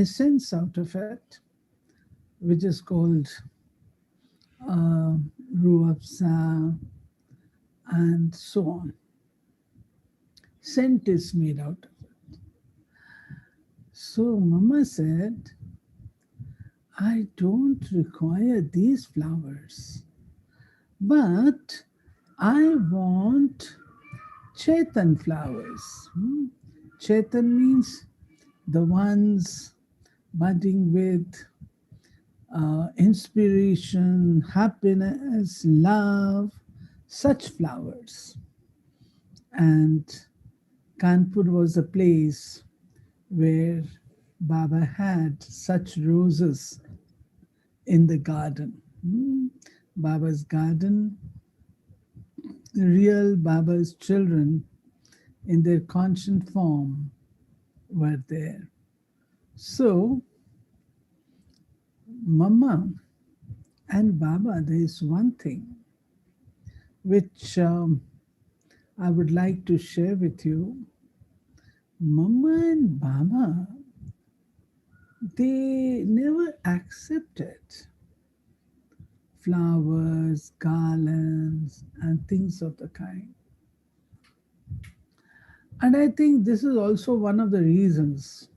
essence out of it, which is called uh, ruafza and so on. Scent is made out of it. So Mama said, I don't require these flowers, but I want Chetan flowers. Chetan means the ones budding with inspiration, happiness, love, such flowers. And Kanpur was a place where Baba had such roses in the garden. Baba's garden, real Baba's children in their conscious form were there. So, Mama and Baba, there is one thing which I would like to share with you. Mama and Baba, they never accepted flowers, garlands, and things of the kind. And I think this is also one of the reasons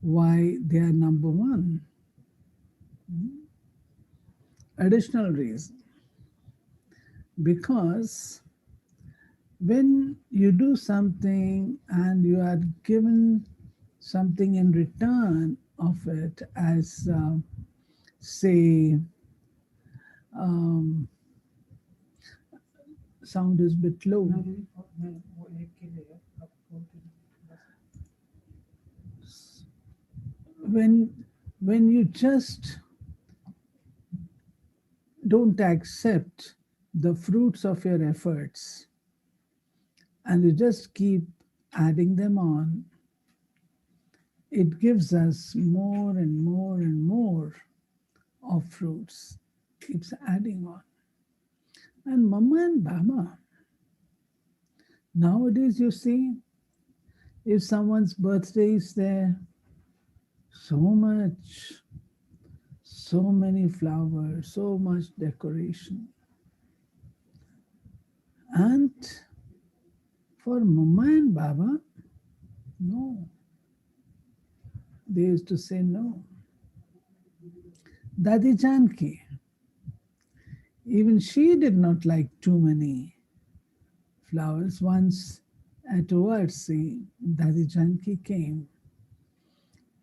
why they are number one. Additional reason. Because when you do something and you are given something in return of it, as say, um, sound is a bit low. When you just don't accept the fruits of your efforts and you just keep adding them on, it gives us more and more and more of fruits, keeps adding on. And Mama and Baba, nowadays you see, if someone's birthday is there, so much, so many flowers, so much decoration. And for Mama and Baba, no. They used to say no. Dadi Janki, even she did not like too many flowers. Once at Oversea, Dadi Janki came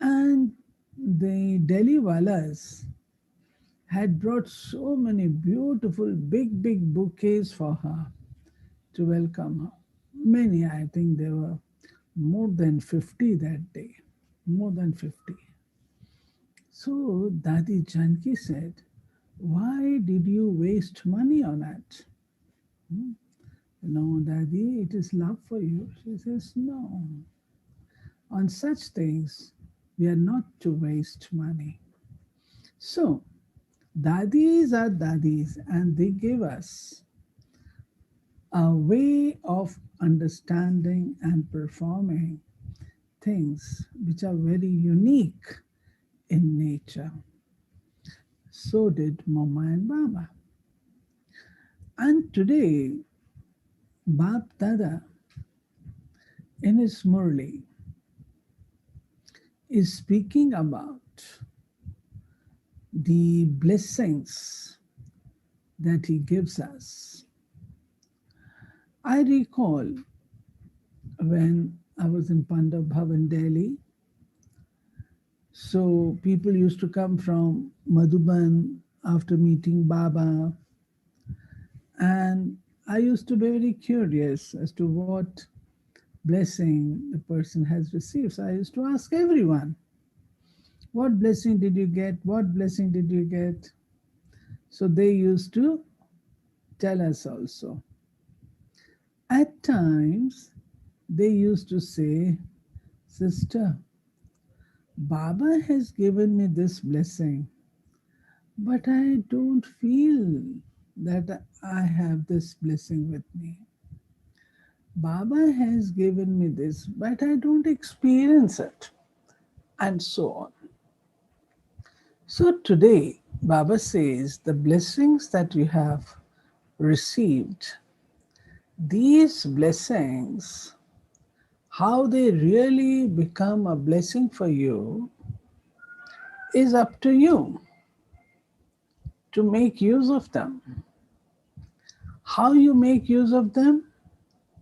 and the Delhi Walas had brought so many beautiful big bouquets for her to welcome her. Many, I think there were more than 50 that day, more than 50. So Dadi Janki said, why did you waste money on it? No, Daddy, it is love for you. She says, no. On such things, we are not to waste money. So, Dadis are Dadis, and they give us a way of understanding and performing things which are very unique in nature. So did Mama and Baba. And today, Bab Dada in his Murli is speaking about the blessings that he gives us. I recall when I was in Pandav Bhavan, Delhi, so people used to come from Madhuban after meeting Baba, and I used to be very curious as to what blessing the person has received. So I used to ask everyone, what blessing did you get? What blessing did you get? So they used to tell us also. At times, they used to say, Sister, Baba has given me this blessing, but I don't feel that I have this blessing with me. Baba has given me this, but I don't experience it. and so on. So today, Baba says the blessings that you have received, these blessings, how they really become a blessing for you is up to you to make use of them. How you make use of them,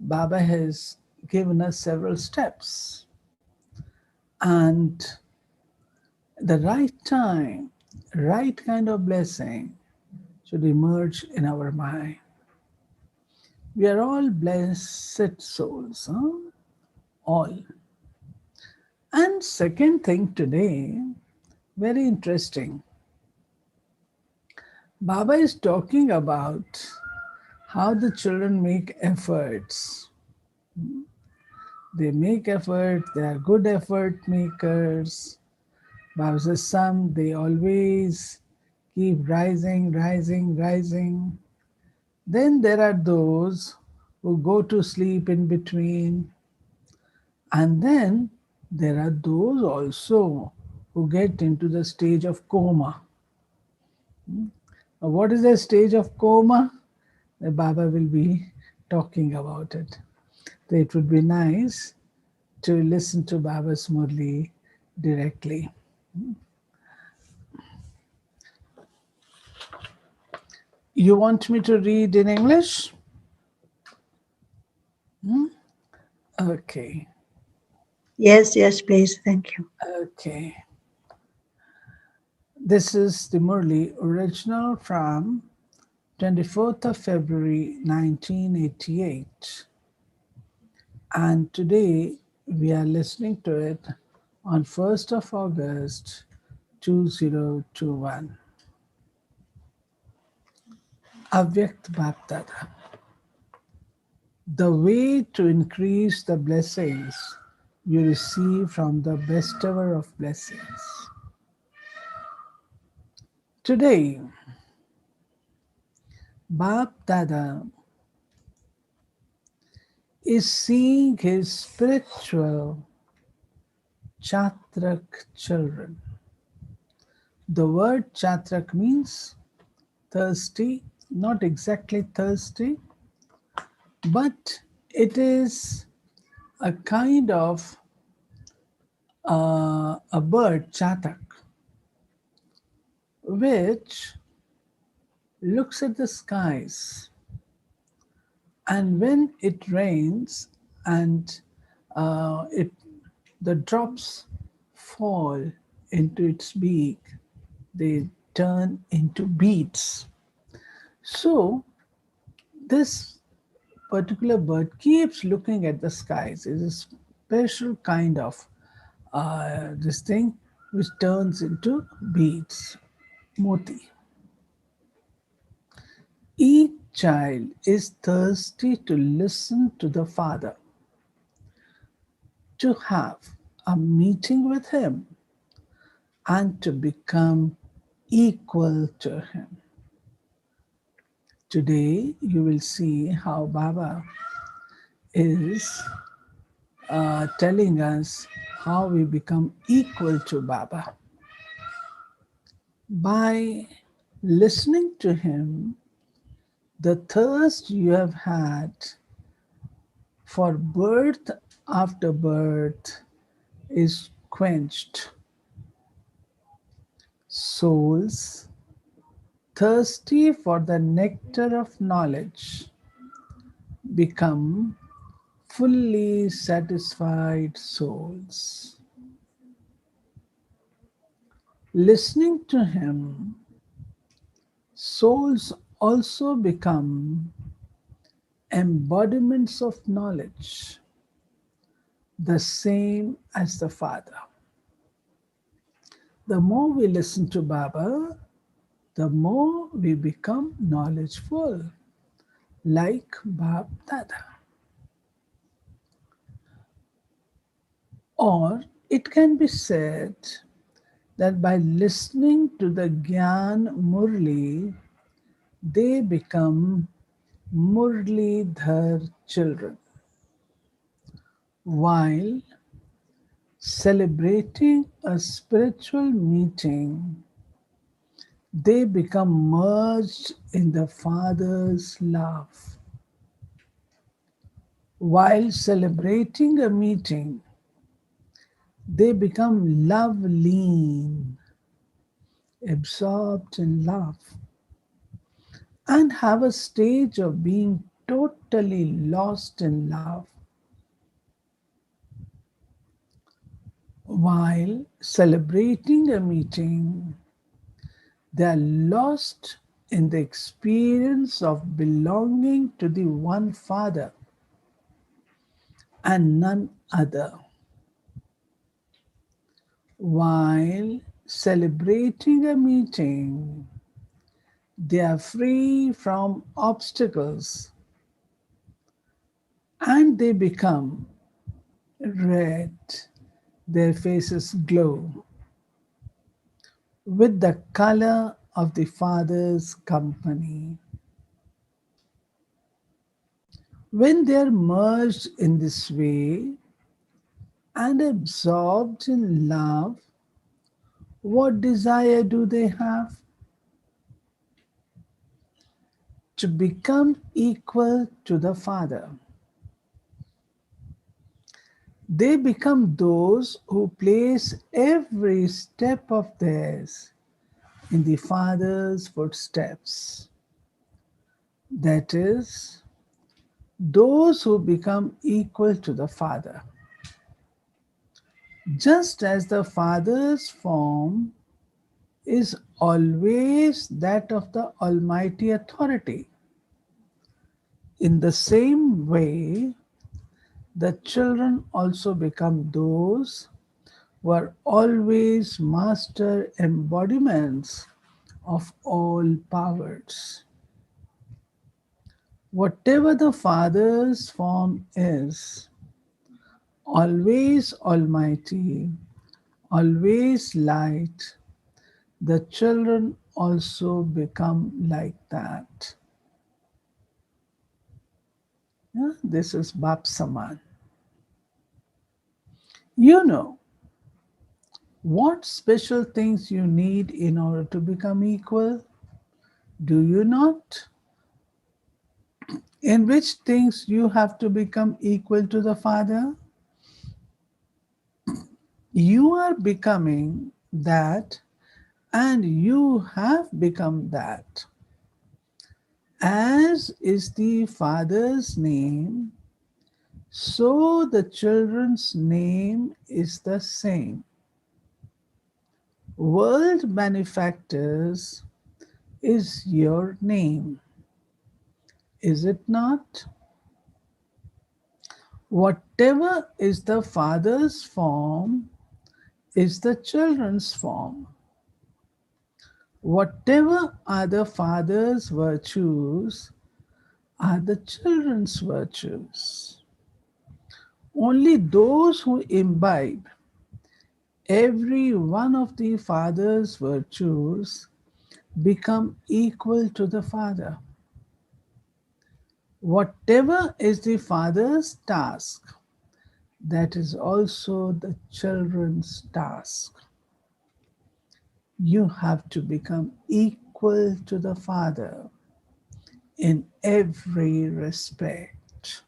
Baba has given us several steps. And the right time, right kind of blessing should emerge in our mind. We are all blessed souls, huh? All. And second thing today, very interesting. Baba is talking about how the children make efforts. They make effort, they are good effort makers. Baba says some, they always keep rising, rising, rising. Then there are those who go to sleep in between. And then there are those also who get into the stage of coma. Now, what is the stage of coma? The Baba will be talking about it. So it would be nice to listen to Baba's Murli directly. You want me to read in English? Hmm? Okay, Yes, yes, please. Thank you. okay. This is the Murli original from 24th of February 1988. And today we are listening to it on 1st of August 2021. Avyakt Bapdada. The way to increase the blessings you receive from the bestower of blessings. Today, Bapdada is seeing his spiritual Chatrak children. The word Chatrak means thirsty, not exactly thirsty, but it is a kind of a bird, Chatak, which looks at the skies, and when it rains and it the drops fall into its beak, they turn into beads. So this particular bird keeps looking at the skies. It's a special kind of this thing which turns into beads, moti. Each child is thirsty to listen to the Father, to have a meeting with Him, and to become equal to Him. Today, you will see how Baba is telling us how we become equal to Baba. By listening to Him, the thirst you have had for birth after birth is quenched. Souls thirsty for the nectar of knowledge become fully satisfied souls. Listening to Him, souls also become embodiments of knowledge, the same as the Father. The more we listen to Baba, the more we become knowledgeful, like Bab Dada. Or it can be said that by listening to the Gyan Murli, they become Murlidhar children, while Celebrating a spiritual meeting, they become merged in the Father's love. While celebrating a meeting, they become love lean, absorbed in love, and have a stage of being totally lost in love. While celebrating a meeting, they are lost in the experience of belonging to the one Father and none other. While celebrating a meeting, they are free from obstacles and they become red. Their faces glow with the color of the Father's company. When they are merged in this way and absorbed in love, what desire do they have? To become equal to the Father. They become those who place every step of theirs in the Father's footsteps. That is, those who become equal to the Father. Just as the Father's form is always that of the Almighty Authority, in the same way, the children also become those who are always master embodiments of all powers. Whatever the Father's form is, always Almighty, always light, the children also become like that. Yeah, this is Bap Saman. You know what special things you need in order to become equal? Do you not? In which things you have to become equal to the Father? You are becoming that and you have become that. As is the Father's name, so the children's name is the same. World benefactors is your name, is it not? Whatever is the Father's form is the children's form. Whatever are the Father's virtues are the children's virtues. Only those who imbibe every one of the Father's virtues become equal to the Father. Whatever is the Father's task, that is also the children's task. You have to become equal to the Father in every respect.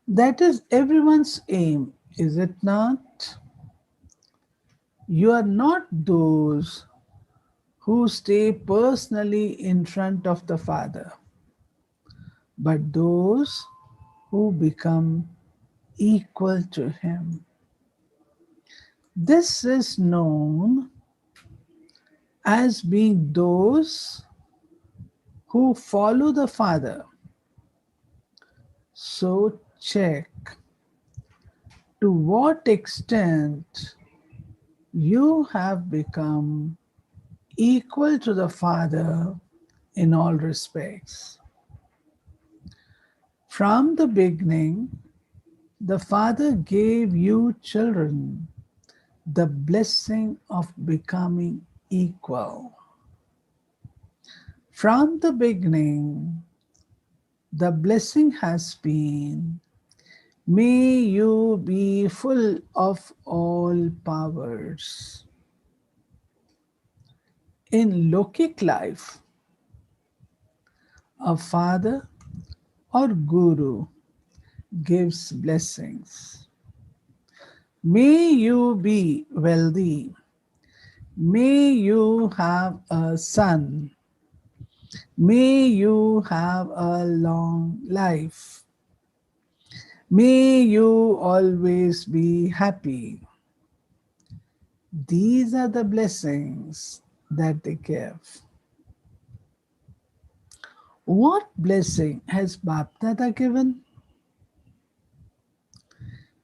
That is everyone's aim, is it not? You are not those who stay personally in front of the Father, but those who become equal to Him. This is known as being those who follow the Father. So check to what extent you have become equal to the Father in all respects. From the beginning, the Father gave you children the blessing of becoming equal. From the beginning, the blessing has been May you be full of all powers. In Lokic life, a father or guru gives blessings. May you be wealthy. May you have a son. May you have a long life. May you always be happy. These are the blessings that they give. What blessing has Bapdada given?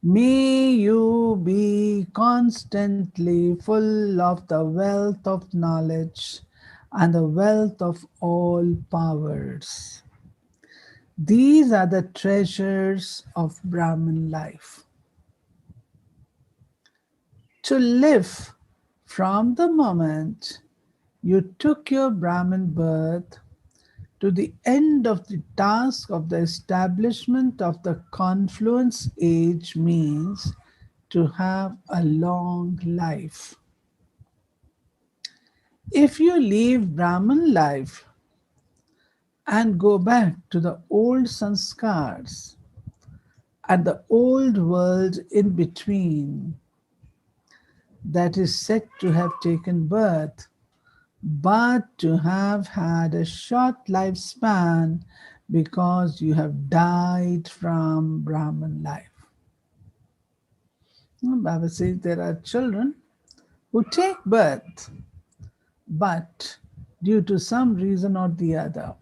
May you be constantly full of the wealth of knowledge and the wealth of all powers. These are the treasures of Brahman life. To live from the moment you took your Brahmin birth to the end of the task of the establishment of the confluence age means to have a long life. If you leave Brahman life and go back to the old sanskars and the old world in between, that is said to have taken birth, but to have had a short lifespan because you have died from Brahman life. Baba says there are children who take birth, but due to some reason or the other,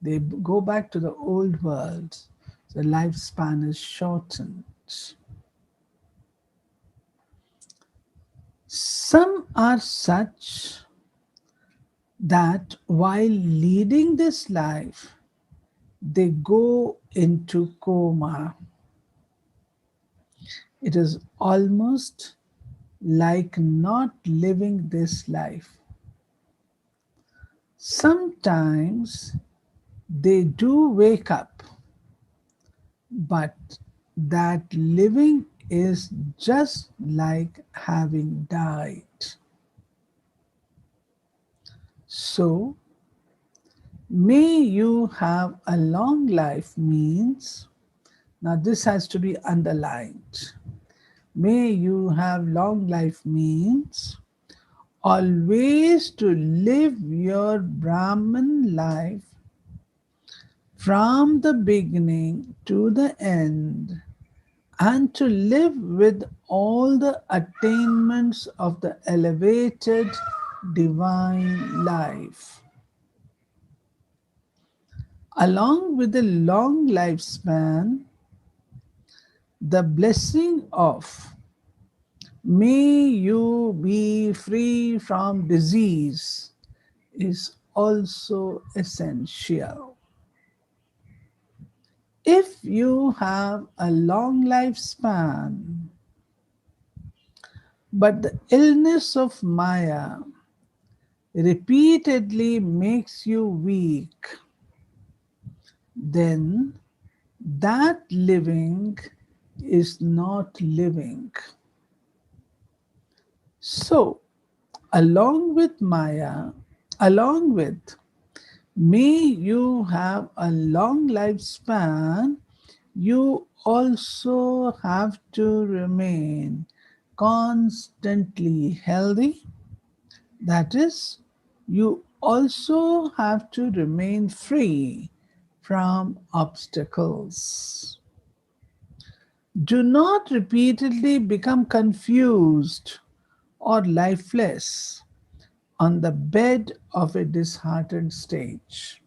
they go back to the old world. The lifespan is shortened. Some are such that while leading this life, they go into coma. It is almost like not living this life. Sometimes they do wake up, but that living is just like having died. So, may you have a long life means, now this has to be underlined. May you have long life means always to live your Brahman life from the beginning to the end and to live with all the attainments of the elevated divine life. Along with the long lifespan, the blessing of may you be free from disease is also essential. If you have a long lifespan, but the illness of Maya repeatedly makes you weak, then that living is not living. So, along with Maya, along with may you have a long lifespan, you also have to remain constantly healthy. That is, you also have to remain free from obstacles. Do not repeatedly become confused or lifeless on the bed of a disheartened stage.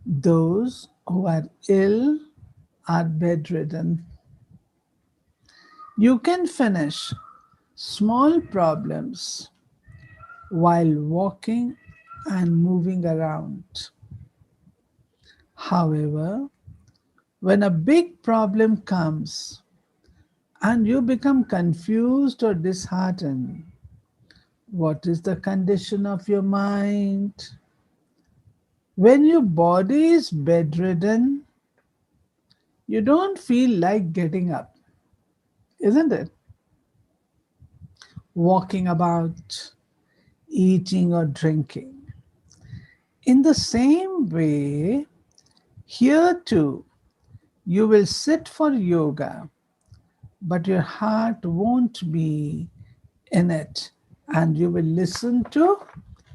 Those who are ill are bedridden. You can finish small problems while walking and moving around. However, when a big problem comes and you become confused or disheartened, what is the condition of your mind? When your body is bedridden, You don't feel like getting up, isn't it? Walking about, eating or drinking. In the same way, here too, you will sit for yoga, but your heart won't be in it, and you will listen to.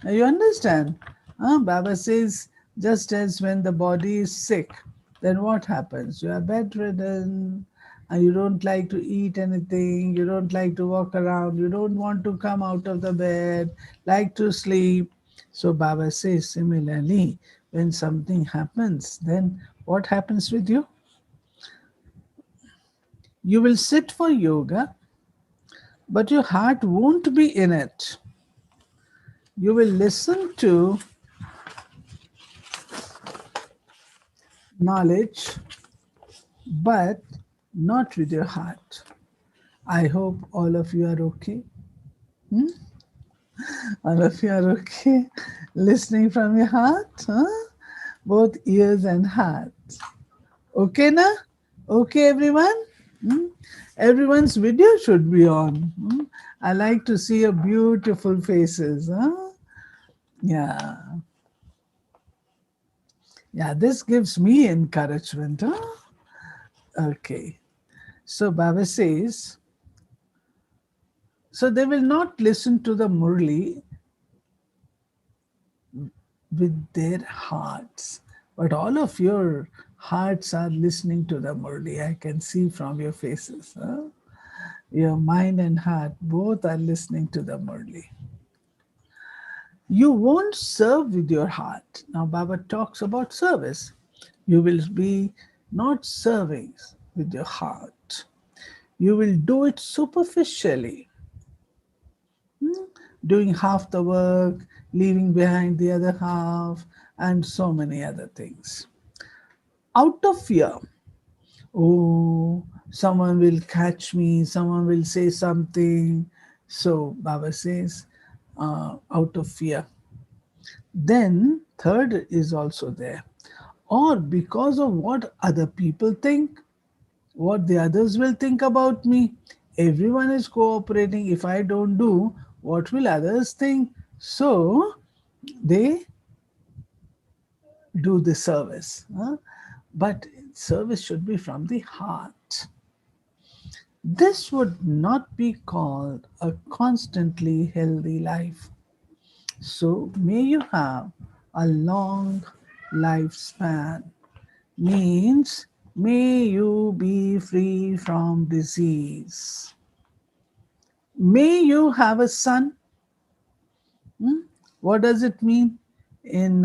You understand? Baba says, just as when the body is sick, then what happens? You are bedridden, and you don't like to eat anything, you don't like to walk around, you don't want to come out of the bed, like to sleep. So Baba says, similarly, when something happens, then what happens with you? You will sit for yoga, but your heart won't be in it. You will listen to knowledge, but not with your heart. I hope all of you are okay. Hmm? All of you are okay. Listening from your heart, huh? Both ears and heart. Okay, na? Okay, everyone? Hmm? Everyone's video should be on. Hmm? I like to see your beautiful faces. Huh? Yeah, yeah, this gives me encouragement. Huh? Okay. So Baba says, so they will not listen to the Murli with their hearts. But all of your hearts are listening to the Murli. I can see from your faces. Huh? Your mind and heart both are listening to the Murli. You won't serve with your heart. Now, Baba talks about service. You will be not serving with your heart. You will do it superficially, doing half the work, leaving behind the other half, and so many other things. Out of fear, oh, someone will catch me, someone will say something. So Baba says, out of fear. Then, third is also there. Or because of what other people think, what the others will think about me. Everyone is cooperating. If I don't do, what will others think? So they do the service. But service should be from the heart. This would not be called a constantly healthy life. So may you have a long lifespan. Means may you be free from disease. May you have a son. Hmm? What does it mean? In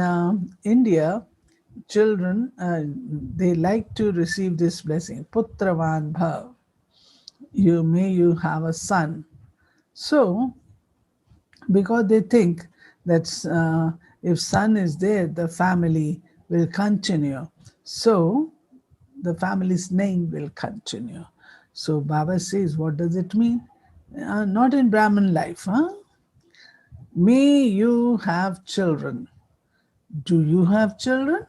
India, children, they like to receive this blessing. Putravan bhav. You have a son. So, because they think that if son is there, the family will continue. So, the family's name will continue. So, Baba says, what does it mean? Not in Brahmin life. Huh? May you have children. Do you have children?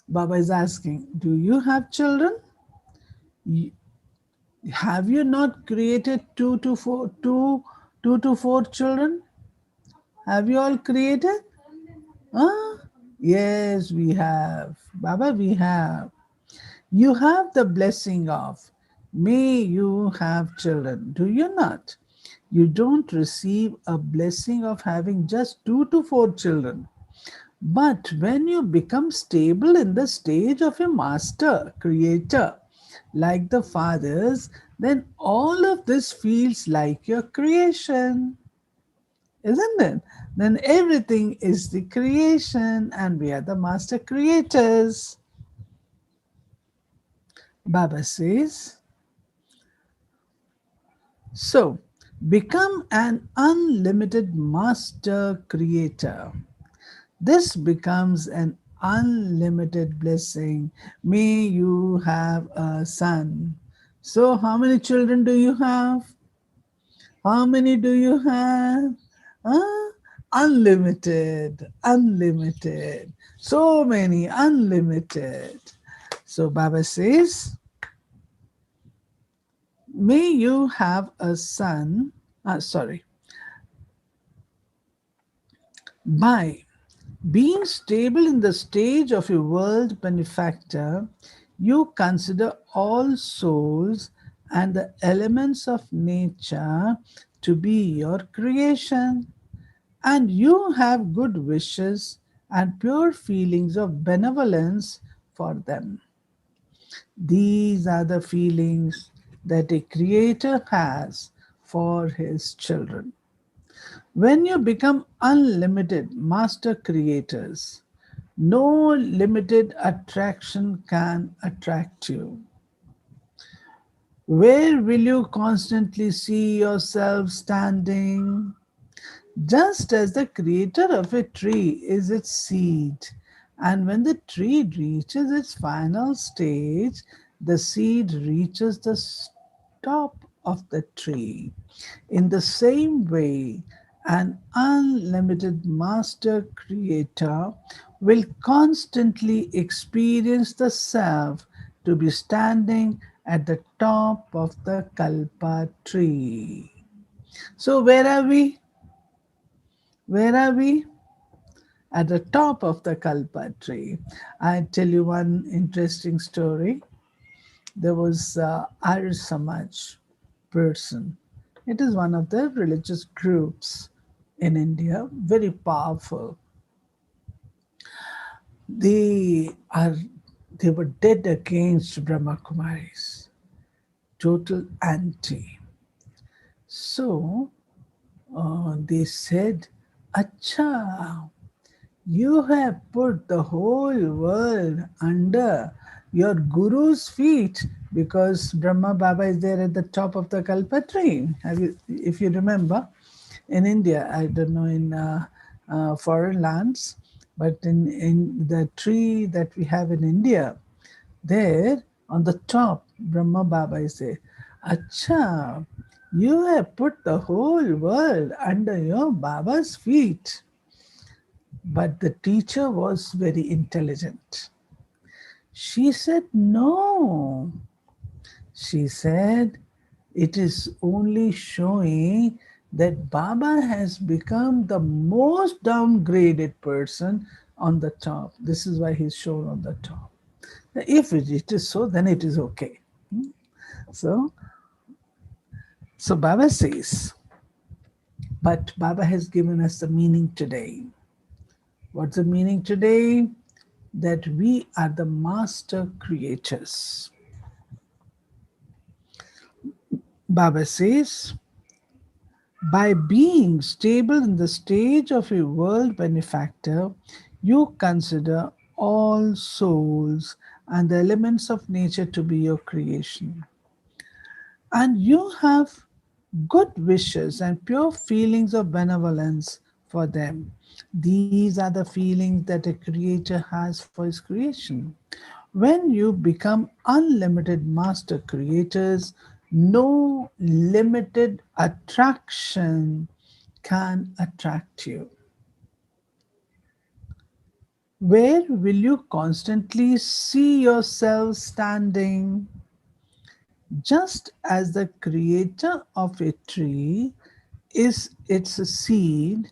Baba is asking, do you have children? Have you not created two to four children? Have you all created? Huh? Yes, we have. Baba, we have. You have the blessing of, may you have children. Do you not? You don't receive a blessing of having just two to four children. But when you become stable in the stage of a master, creator, like the fathers, then all of this feels like your creation, isn't it? Then everything is the creation, and we are the master creators. Baba says, so become an unlimited master creator. This becomes an unlimited blessing. May you have a son. So, how many children do you have? How many do you have? Huh? Unlimited, unlimited. So many, unlimited. So Baba says, may you have a son, sorry, by being stable in the stage of a world benefactor, you consider all souls and the elements of nature to be your creation, and you have good wishes and pure feelings of benevolence for them. These are the feelings that a creator has for his children. When you become unlimited master creators, no limited attraction can attract you. Where will you constantly see yourself standing? Just as the creator of a tree is its seed, and when the tree reaches its final stage, the seed reaches the top of the tree. In the same way, an unlimited master creator will constantly experience the self to be standing at the top of the kalpa tree. So, where are we? Where are we? At the top of the kalpa tree. I tell you one interesting story. There was Arya Samaj person. It is one of the religious groups in India, very powerful. They are they were dead against Brahma Kumaris, total anti. So they said, Acha, you have put the whole world under your guru's feet because Brahma Baba is there at the top of the Kalpa tree. Have you, if you remember, in India, I don't know in foreign lands, but in the tree that we have in India, there on the top, Brahma Baba is there. Acha, you have put the whole world under your Baba's feet. But the teacher was very intelligent. She said, no. She said, it is only showing that Baba has become the most downgraded person on the top. This is why he's shown on the top. If it is so, then it is okay. So, so Baba says, but Baba has given us the meaning today. What's the meaning today? That we are the master creators. Baba says, by being stable in the stage of a world benefactor, you consider all souls and the elements of nature to be your creation. And you have good wishes and pure feelings of benevolence for them. These are the feelings that a creator has for his creation. When you become unlimited master creators, no limited attraction can attract you. Where will you constantly see yourself standing? Just as the creator of a tree is its seed,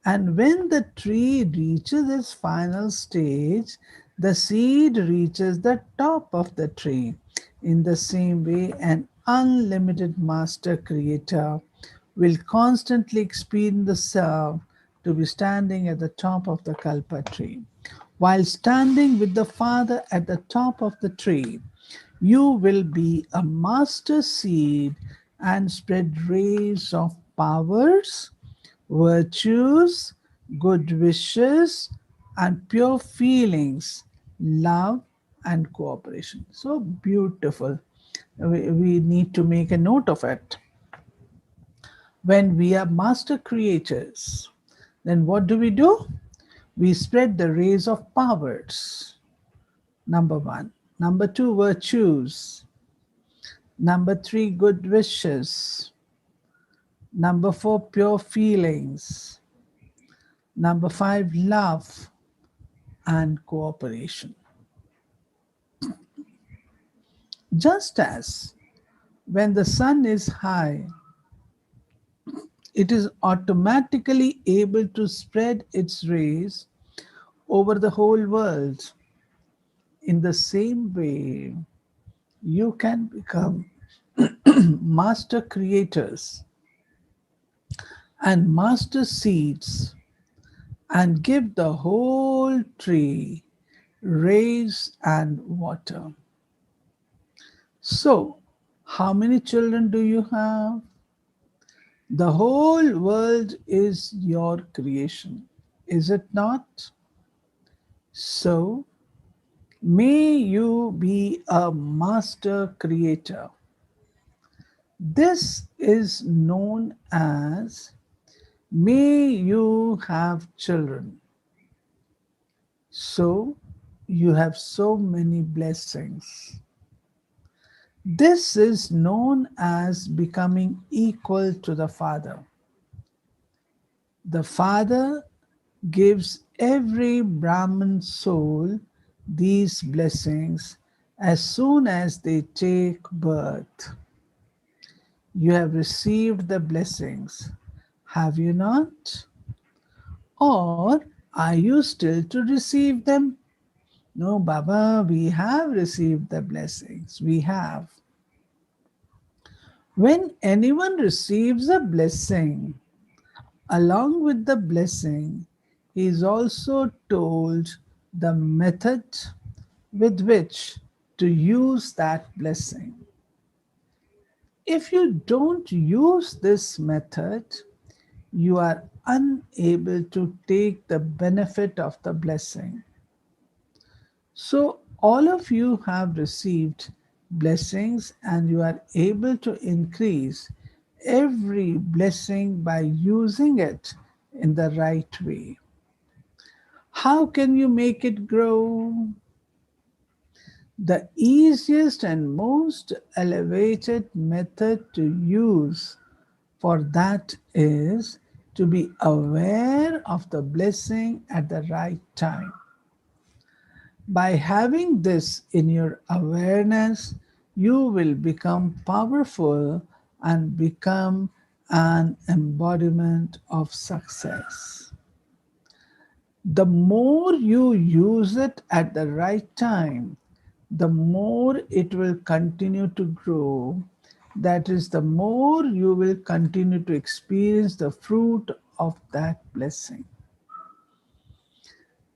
and when the tree reaches its final stage, the seed reaches the top of the tree. In the same way, an unlimited master creator will constantly experience the self to be standing at the top of the kalpa tree. While standing with the Father at the top of the tree, you will be a master seed and spread rays of powers, virtues, good wishes, and pure feelings, love, and cooperation. So beautiful. We need to make a note of it. When we are master creators, then what do? We spread the rays of powers. Number one. Number two, virtues. Number three, good wishes. Number four, pure feelings. Number five, love and cooperation. Just as when the sun is high, it is automatically able to spread its rays over the whole world. In the same way, you can become master creators and master seeds and give the whole tree rays and water. So, how many children do you have? The whole world is your creation, is it not? So, may you be a master creator. This is known as may you have children. So, you have so many blessings. This is known as becoming equal to the Father. The Father gives every Brahmin soul these blessings as soon as they take birth. You have received the blessings, have you not? Or are you still to receive them? No, Baba, we have received the blessings. We have. When anyone receives a blessing, along with the blessing, he is also told the method with which to use that blessing. If you don't use this method, you are unable to take the benefit of the blessing. So, all of you have received blessings and you are able to increase every blessing by using it in the right way. How can you make it grow? The easiest and most elevated method to use for that is to be aware of the blessing at the right time. By having this in your awareness, you will become powerful and become an embodiment of success. The more you use it at the right time, the more it will continue to grow. That is, the more you will continue to experience the fruit of that blessing.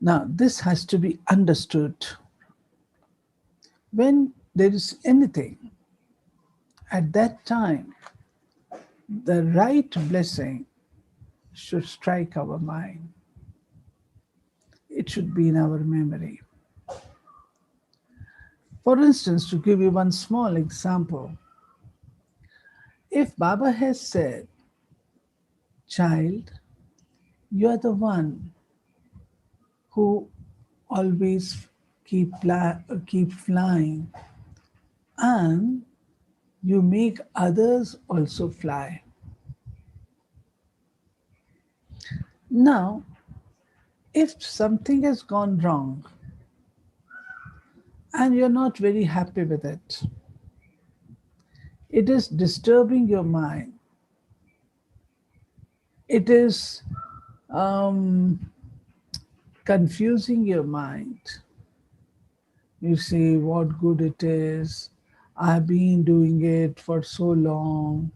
Now, this has to be understood. When there is anything, at that time, the right blessing should strike our mind. It should be in our memory. For instance, to give you one small example, if Baba has said, child, you are the one who always keep flying and you make others also fly. Now, if something has gone wrong and you're not very happy with it, it is disturbing your mind. It is confusing your mind. You say, what good it is. I've been doing it for so long.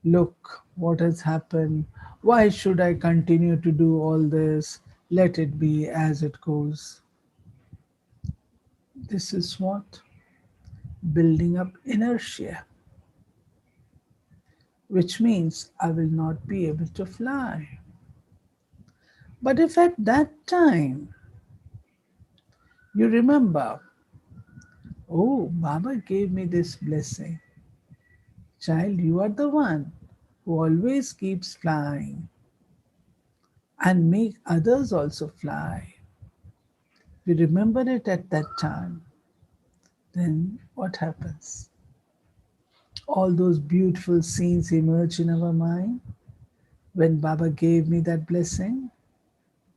Look what has happened. Why should I continue to do all this? Let it be as it goes. This is what? Building up inertia, which means I will not be able to fly. But if at that time you remember, oh, Baba gave me this blessing. Child, you are the one who always keeps flying and make others also fly. We remember it at that time. Then what happens? All those beautiful scenes emerge in our mind when Baba gave me that blessing,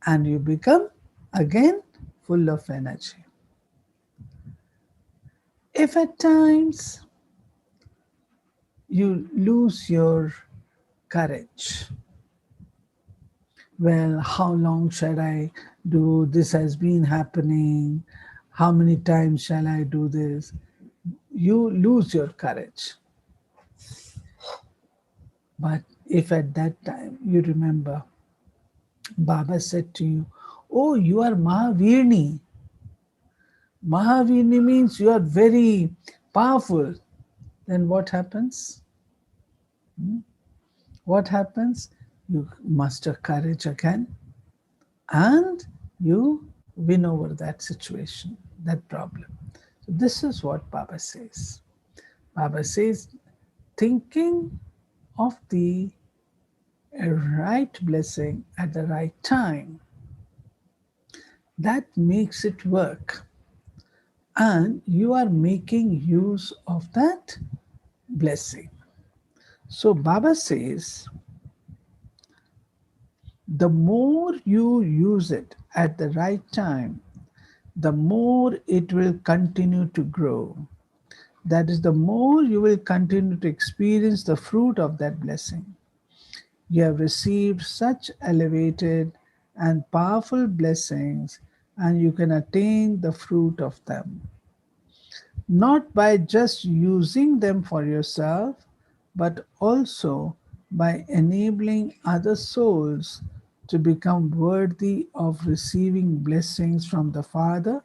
and you become again full of energy. If at times you lose your courage, well, how long shall I do? This has been happening. How many times shall I do this? You lose your courage. But if at that time you remember, Baba said to you, oh, you are Mahavirni. Mahavirni means you are very powerful. Then what happens? What happens? You muster courage again and you win over that situation, that problem. So this is what Baba says. Baba says, thinking of the right blessing at the right time, that makes it work. And you are making use of that blessing. So Baba says, the more you use it at the right time, the more it will continue to grow. That is, the more you will continue to experience the fruit of that blessing. You have received such elevated and powerful blessings, and you can attain the fruit of them. Not by just using them for yourself, but also by enabling other souls to become worthy of receiving blessings from the Father,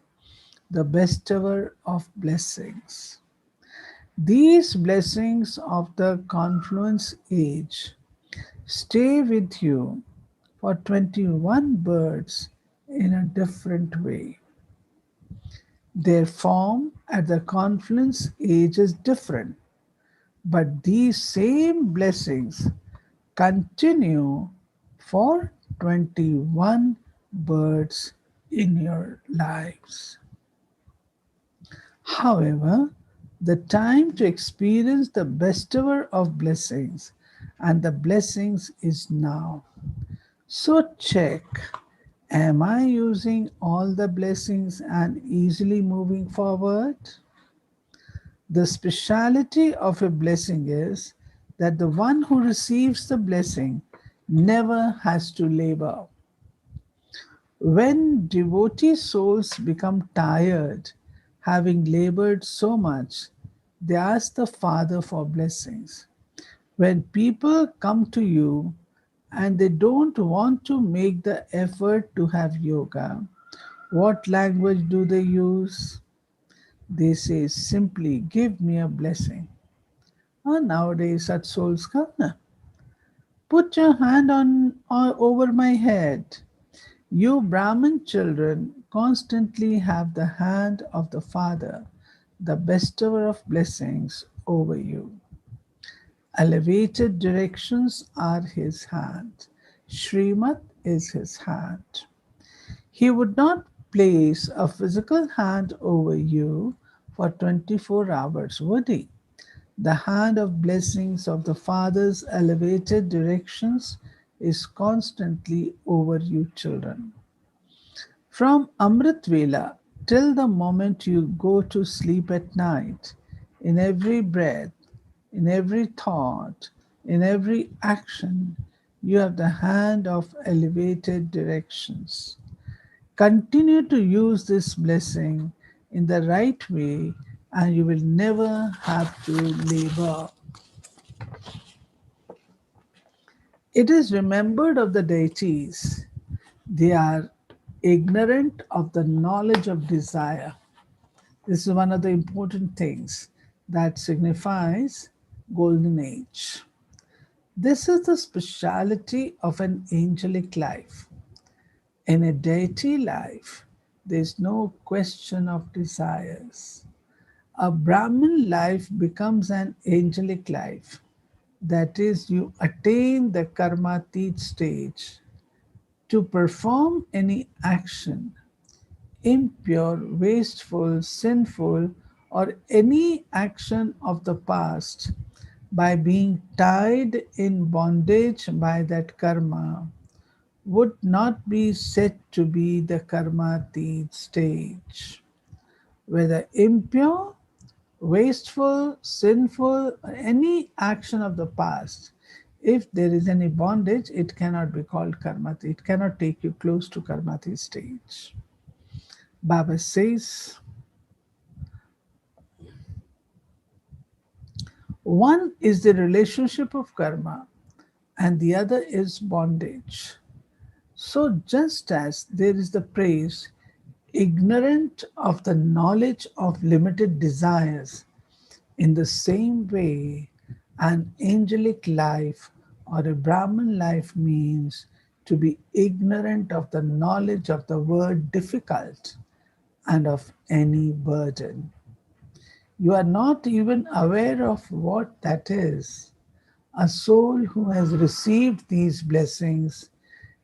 the bestower of blessings. These blessings of the confluence age stay with you for 21 births in a different way. Their form at the confluence age is different, but these same blessings continue for 21 births in your lives. However, the time to experience the bestower of blessings and the blessings is now. So check, am I using all the blessings and easily moving forward? The speciality of a blessing is that the one who receives the blessing never has to labor. When devotee souls become tired, having labored so much, they ask the Father for blessings. When people come to you and they don't want to make the effort to have yoga, what language do they use? They say simply, give me a blessing. And nowadays, such souls come. Na. Put your hand on over my head. You Brahmin children constantly have the hand of the Father, the bestower of blessings over you. Elevated directions are his hand. Srimat is his hand. He would not place a physical hand over you for 24 hours, would he? The hand of blessings of the Father's elevated directions is constantly over you, children. From Amrit Vela till the moment you go to sleep at night, in every breath, in every thought, in every action, you have the hand of elevated directions. Continue to use this blessing in the right way, and you will never have to labor. It is remembered of the deities, they are ignorant of the knowledge of desire. This is one of the important things that signifies golden age. This is the speciality of an angelic life. In a deity life, there is no question of desires. A Brahmin life becomes an angelic life. That is, you attain the karmatit stage. To perform any action, impure, wasteful, sinful, or any action of the past, by being tied in bondage by that karma, would not be said to be the karmatit stage. Whether impure wasteful, sinful, any action of the past, if there is any bondage, it cannot be called karmati. It cannot take you close to karmati stage. Baba says, one is the relationship of karma and the other is bondage. So, just as there is the praise, ignorant of the knowledge of limited desires, in the same way, an angelic life or a Brahman life means to be ignorant of the knowledge of the word difficult and of any burden. You are not even aware of what that is. A soul who has received these blessings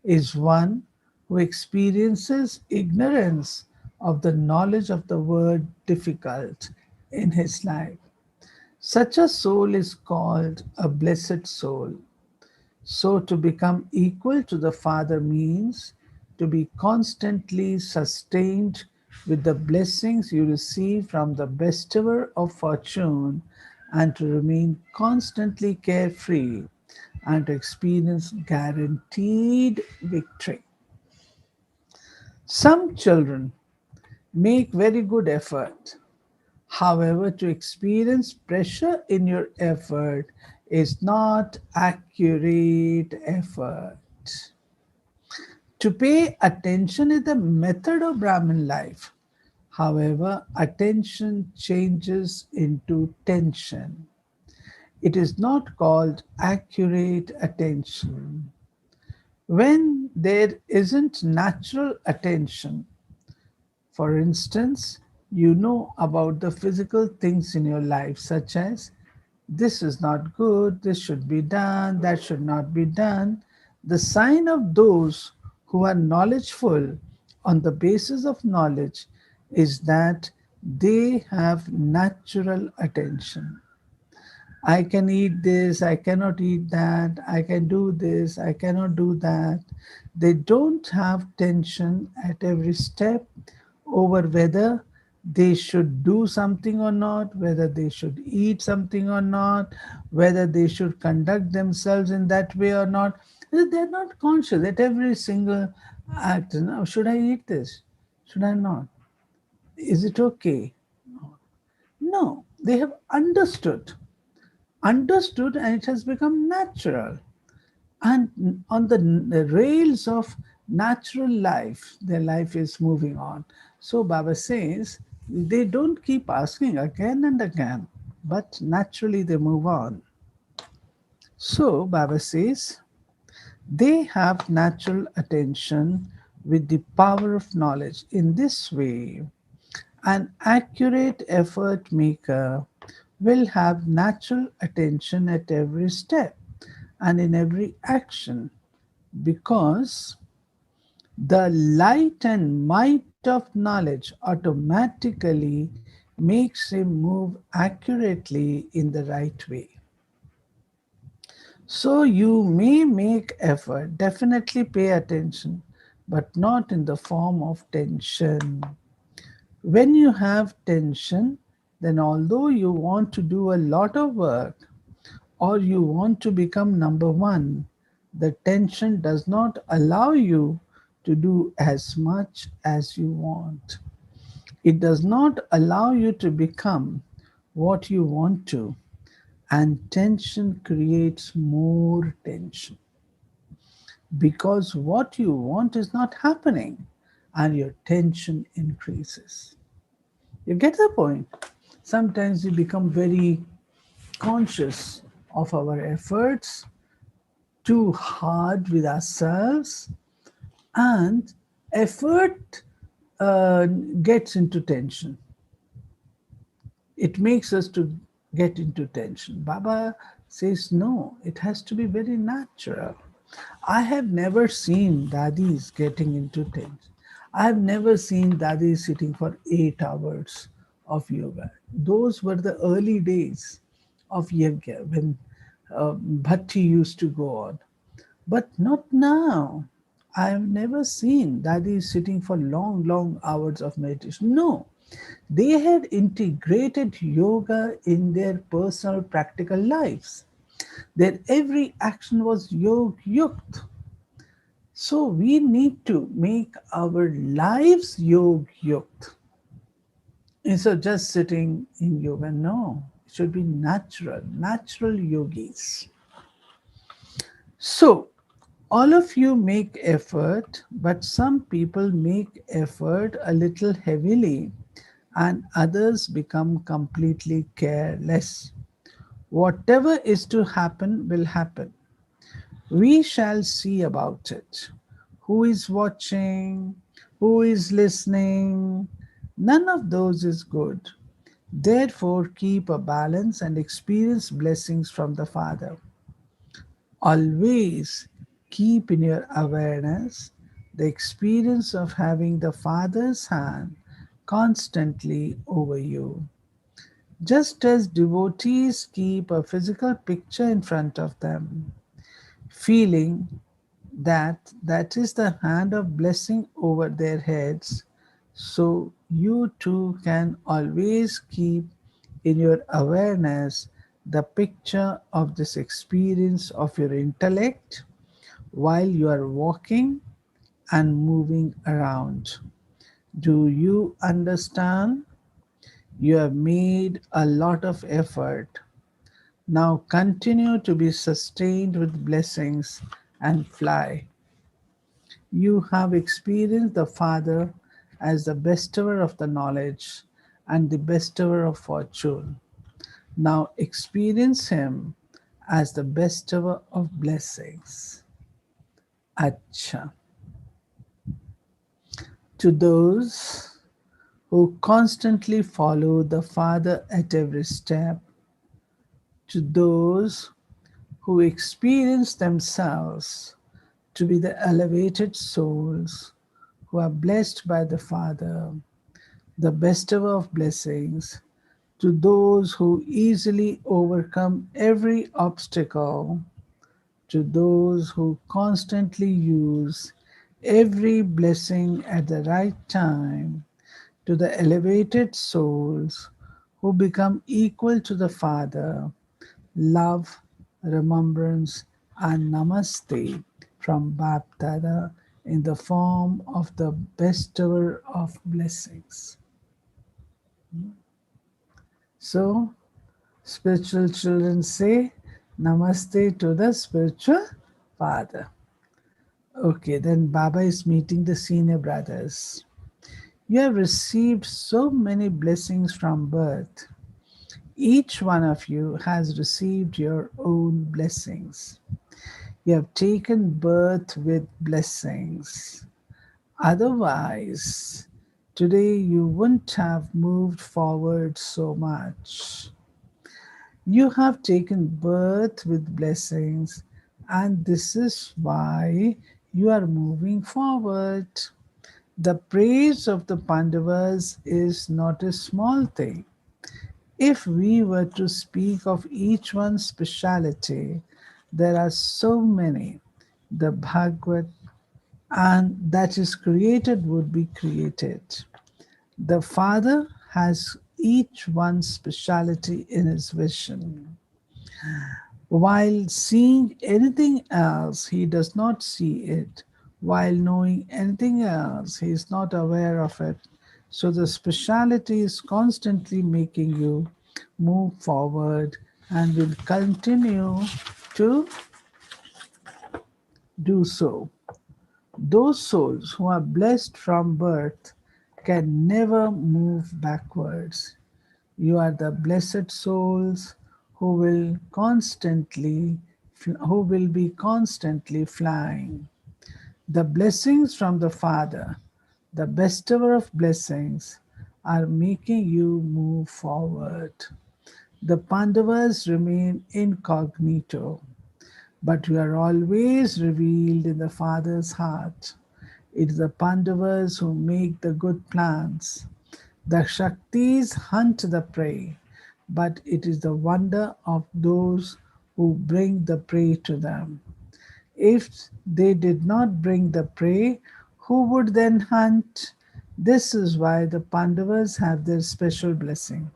is one who experiences ignorance of the knowledge of the word difficult in his life. Such a soul is called a blessed soul. So, to become equal to the Father means to be constantly sustained with the blessings you receive from the bestower of fortune and to remain constantly carefree and to experience guaranteed victory. Some children make very good effort. However, to experience pressure in your effort is not accurate effort. To pay attention is the method of Brahmin life. However, attention changes into tension. It is not called accurate attention. When there isn't natural attention, for instance, you know about the physical things in your life, such as this is not good, this should be done, that should not be done. The sign of those who are knowledgeful on the basis of knowledge is that they have natural attention. I can eat this, I cannot eat that, I can do this, I cannot do that. They don't have tension at every step over whether they should do something or not, whether they should eat something or not, whether they should conduct themselves in that way or not. They're not conscious at every single act. Now, should I eat this? Should I not? Is it okay? No, they have understood, and it has become natural. And on the rails of natural life, their life is moving on. So Baba says they don't keep asking again and again, but naturally they move on. So Baba says they have natural attention with the power of knowledge. In this way, an accurate effort maker will have natural attention at every step and in every action because the light and might of knowledge automatically makes him move accurately in the right way. So you may make effort, definitely pay attention, but not in the form of tension. When you have tension, then although you want to do a lot of work or you want to become number one, the tension does not allow you to do as much as you want. It does not allow you to become what you want to, and tension creates more tension because what you want is not happening and your tension increases. You get the point? Sometimes we become very conscious of our efforts, too hard with ourselves, and effort uh, gets into tension. It makes us to get into tension. Baba says no, it has to be very natural. I have never seen dadis getting into tension. I have never seen dadis sitting for 8 hours of yoga. Those were the early days of yoga when bhakti used to go on. But not now. I have never seen dadis sitting for long, long hours of meditation. No, They had integrated yoga in their personal practical lives. Their every action was yukt. So we need to make our lives yukt. Instead of just sitting in yoga, no. It should be natural yogis. So all of you make effort, but some people make effort a little heavily and others become completely careless. Whatever is to happen will happen. We shall see about it. Who is watching? Who is listening? None of those is good. Therefore, keep a balance and experience blessings from the Father. Always keep in your awareness the experience of having the Father's hand constantly over you. Just as devotees keep a physical picture in front of them, feeling that is the hand of blessing over their heads, so you too can always keep in your awareness the picture of this experience of your intellect while you are walking and moving around. Do you understand? You have made a lot of effort. Now continue to be sustained with blessings and fly. You have experienced the Father as the bestower of the knowledge and the bestower of fortune. Now experience Him as the bestower of blessings. Acha. To those who constantly follow the Father at every step, to those who experience themselves to be the elevated souls who are blessed by the Father, the bestower of blessings, to those who easily overcome every obstacle, to those who constantly use every blessing at the right time, to the elevated souls who become equal to the Father, love, remembrance, and namaste from Bapdada in the form of the bestower of blessings. So, spiritual children say namaste to the spiritual father. Okay, then Baba is meeting the senior brothers. You have received so many blessings from birth. Each one of you has received your own blessings. You have taken birth with blessings. Otherwise, today you wouldn't have moved forward so much. You have taken birth with blessings, and this is why you are moving forward. The praise of the Pandavas is not a small thing. If we were to speak of each one's speciality, there are so many. The Bhagavad and that is created would be created. The Father has each one's speciality in his vision. While seeing anything else, he does not see it. While knowing anything else, he is not aware of it. So the speciality is constantly making you move forward and will continue to do so. Those souls who are blessed from birth can never move backwards. You are the blessed souls who will be constantly flying. The blessings from the Father, the bestower of blessings, are making you move forward. The Pandavas remain incognito, but you are always revealed in the Father's heart. It is the Pandavas who make the good plans. The Shaktis hunt the prey, but it is the wonder of those who bring the prey to them. If they did not bring the prey, who would then hunt? This is why the Pandavas have their special blessing.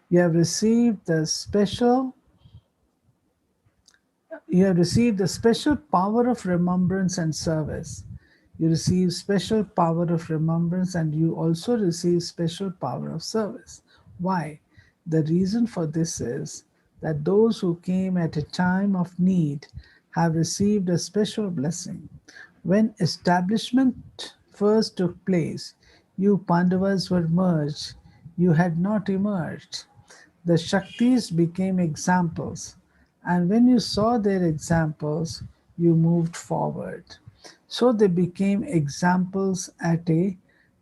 You have received the special You have received the special power of remembrance and service. You receive special power of remembrance and you also receive special power of service. Why? The reason for this is that those who came at a time of need have received a special blessing. When establishment first took place, you Pandavas were merged, you had not emerged. The Shaktis became examples, and when you saw their examples, you moved forward. So they became examples at a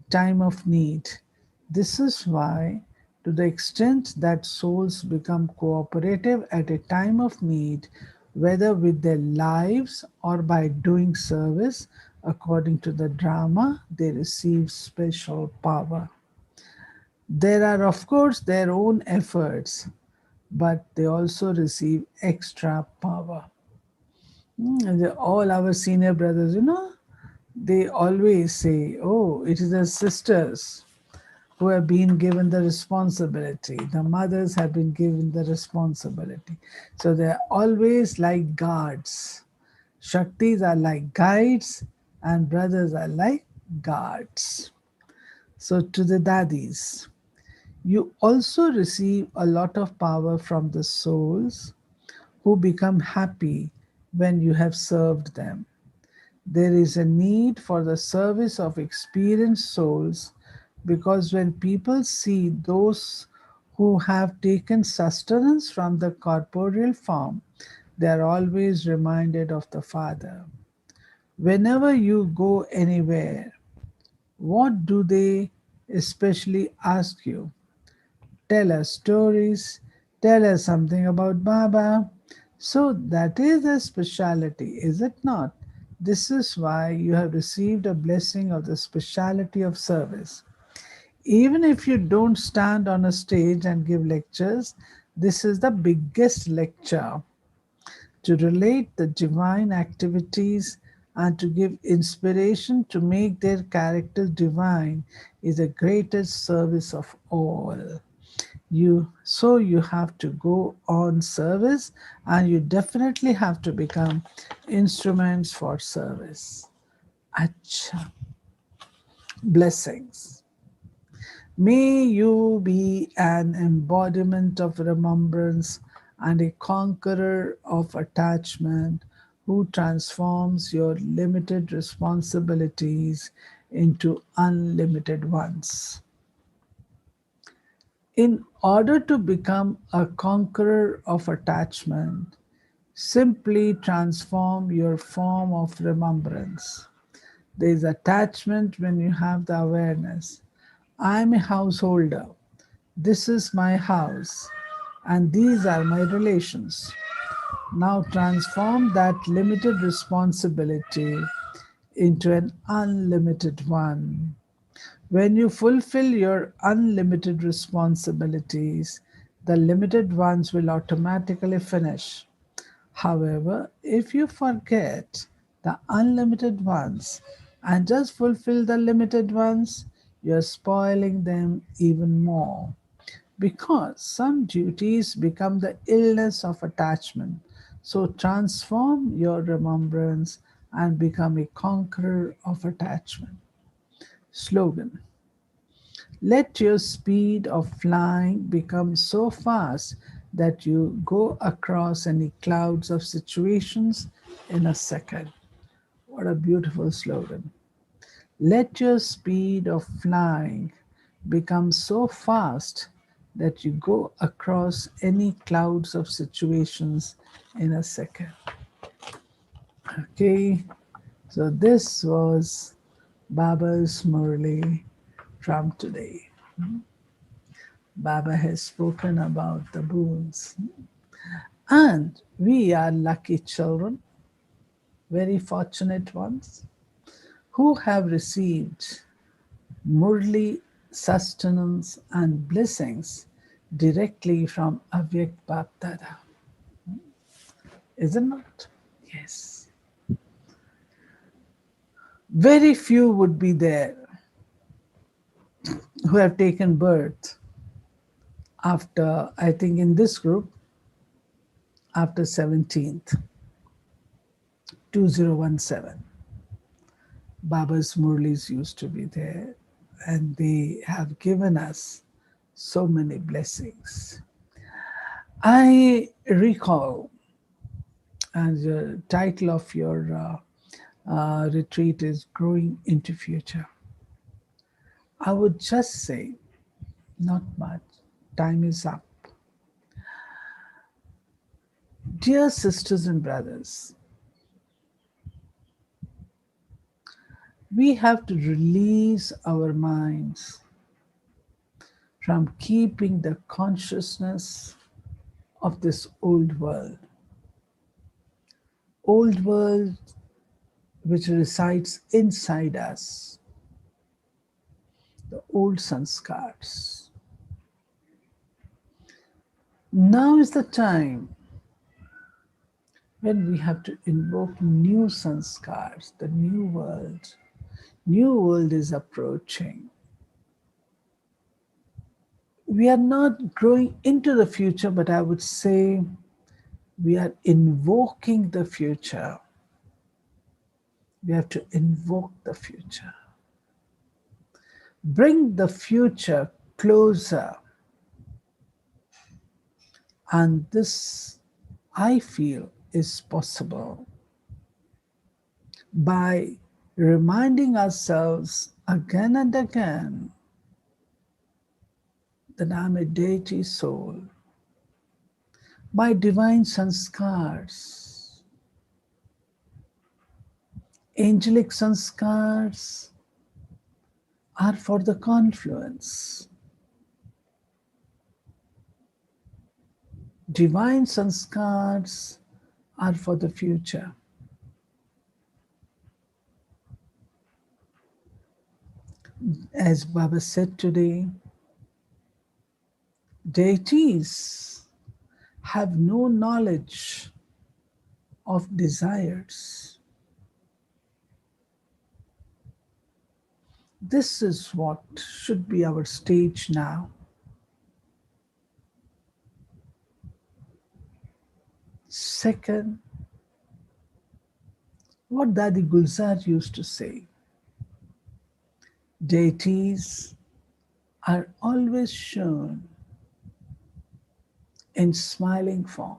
time of need. This is why, to the extent that souls become cooperative at a time of need, whether with their lives or by doing service, according to the drama, they receive special power. There are, of course, their own efforts, but they also receive extra power. All our senior brothers, they always say, oh, it is the sisters who have been given the responsibility. The mothers have been given the responsibility. So they're always like guards. Shaktis are like guides, and brothers are like guards. So to the daddies, you also receive a lot of power from the souls who become happy when you have served them. There is a need for the service of experienced souls because when people see those who have taken sustenance from the corporeal form, they are always reminded of the Father. Whenever you go anywhere, what do they especially ask you? Tell us stories, tell us something about Baba. So that is a speciality, is it not? This is why you have received a blessing of the speciality of service. Even if you don't stand on a stage and give lectures, this is the biggest lecture. To relate the divine activities and to give inspiration to make their characters divine is the greatest service of all. You have to go on service and you definitely have to become instruments for service. Acha. Blessings. May you be an embodiment of remembrance and a conqueror of attachment who transforms your limited responsibilities into unlimited ones. In order to become a conqueror of attachment, simply transform your form of remembrance. There is attachment when you have the awareness. I am a householder. This is my house, and these are my relations. Now transform that limited responsibility into an unlimited one. When you fulfill your unlimited responsibilities, the limited ones will automatically finish. However, if you forget the unlimited ones and just fulfill the limited ones, you're spoiling them even more. Because some duties become the illness of attachment. So transform your remembrance and become a conqueror of attachment. Slogan. Let your speed of flying become so fast that you go across any clouds of situations in a second. What a beautiful slogan. Let your speed of flying become so fast that you go across any clouds of situations in a second. Okay, so this was Baba's Murli from today. Baba has spoken about the boons. And we are lucky children, very fortunate ones, who have received Murli sustenance and blessings directly from Avyakt Bapdada. Is it not? Yes. Very few would be there who have taken birth after, I think in this group, after 17th, 2017. Baba's Murlis used to be there, and they have given us so many blessings. I recall, and the title of your retreat is Growing into Future. I would just say, not much, time is up. Dear sisters and brothers, we have to release our minds from keeping the consciousness of this old world which resides inside us, the old sanskars. Now is the time when we have to invoke new sanskars, the new world. New world is approaching. We are not growing into the future, but I would say we are invoking the future. We have to invoke the future. Bring the future closer. And this, I feel, is possible by reminding ourselves again and again that I'm a deity soul. My divine sanskars, angelic sanskars are for the confluence. Divine sanskars are for the future. As Baba said today, deities have no knowledge of desires. This is what should be our stage now. Second, what Dadi Gulzar used to say, deities are always shown in smiling form,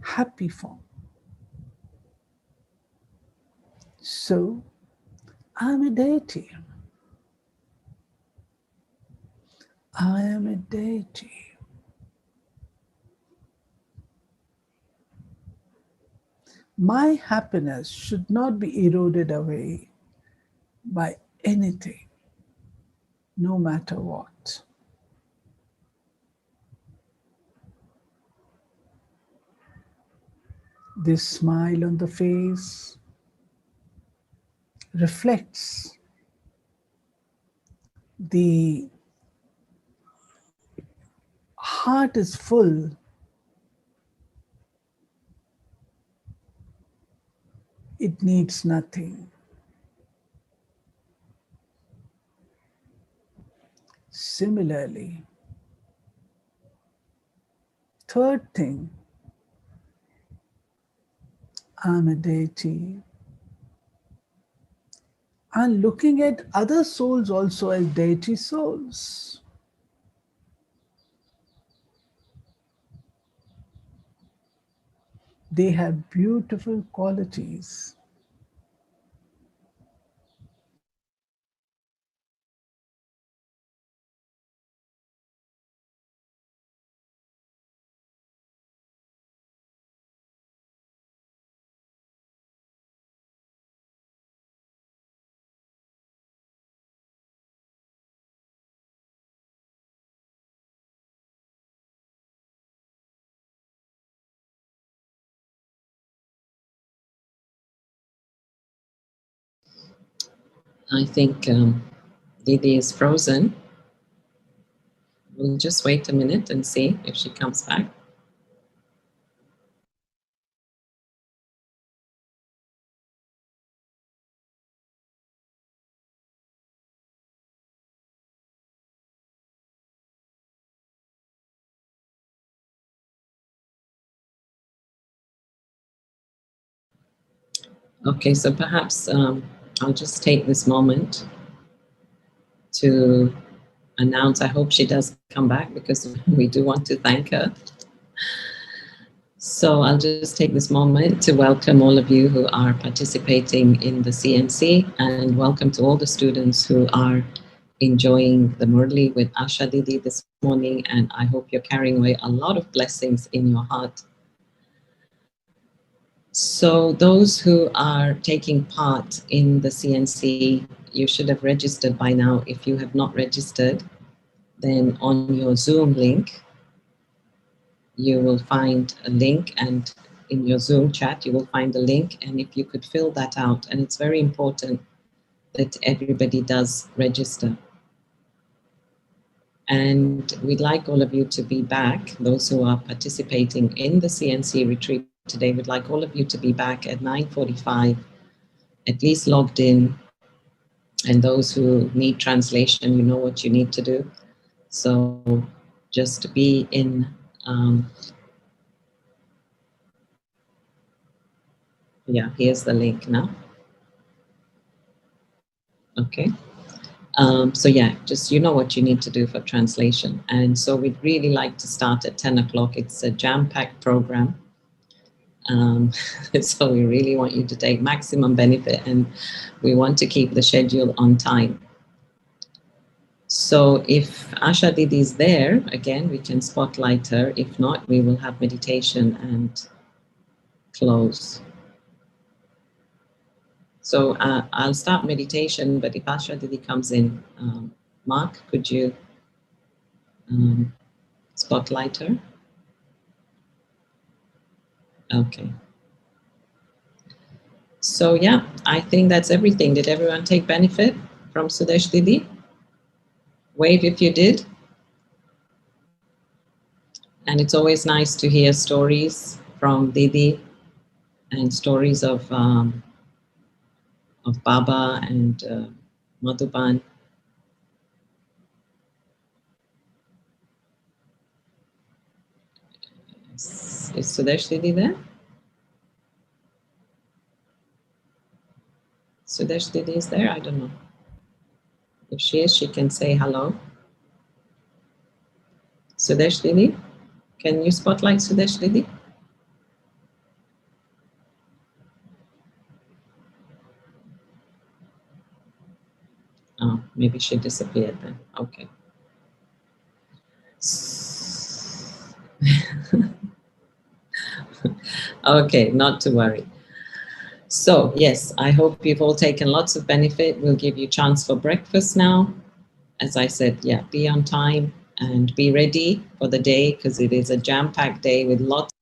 happy form. So, I'm a deity. I am a deity. My happiness should not be eroded away by anything, no matter what. This smile on the face reflects the heart is full, it needs nothing. Similarly, third thing, I'm a deity. And looking at other souls also as deity souls. They have beautiful qualities. I think Didi is frozen. We'll just wait a minute and see if she comes back. Okay, so perhaps I'll just take this moment to announce, I hope she does come back because we do want to thank her. So I'll just take this moment to welcome all of you who are participating in the CNC, and welcome to all the students who are enjoying the Murli with Asha Didi this morning, and I hope you're carrying away a lot of blessings in your heart. So those who are taking part in the CNC, you should have registered by now. If you have not registered, then on your Zoom link, you will find a link, and in your Zoom chat, you will find a link, and if you could fill that out, and it's very important that everybody does register. And we'd like all of you to be back, those who are participating in the CNC retreat today, we'd like all of you to be back at 9:45, at least logged in. And those who need translation, you know what you need to do. So just be in, yeah, here's the link now. Okay. So yeah, just you know what you need to do for translation. And so we'd really like to start at 10 o'clock. It's a jam-packed program. So we really want you to take maximum benefit, and we want to keep the schedule on time. So if Asha Didi is there, again, we can spotlight her. If not, we will have meditation and close. So I'll start meditation, but if Asha Didi comes in, Mark, could you spotlight her? Okay. So yeah, I think that's everything. Did everyone take benefit from Sudesh Didi? Wave if you did. And it's always nice to hear stories from Didi and stories of Baba and Madhuban. Is Sudesh Didi there? Sudesh Didi is there? I don't know. If she is, she can say hello. Sudesh Didi, can you spotlight Sudesh Didi? Oh, maybe she disappeared then. Okay. Okay, not to worry. So yes, I hope you've all taken lots of benefit. We'll give you a chance for breakfast now. As I said, yeah, be on time and be ready for the day, because it is a jam-packed day with lots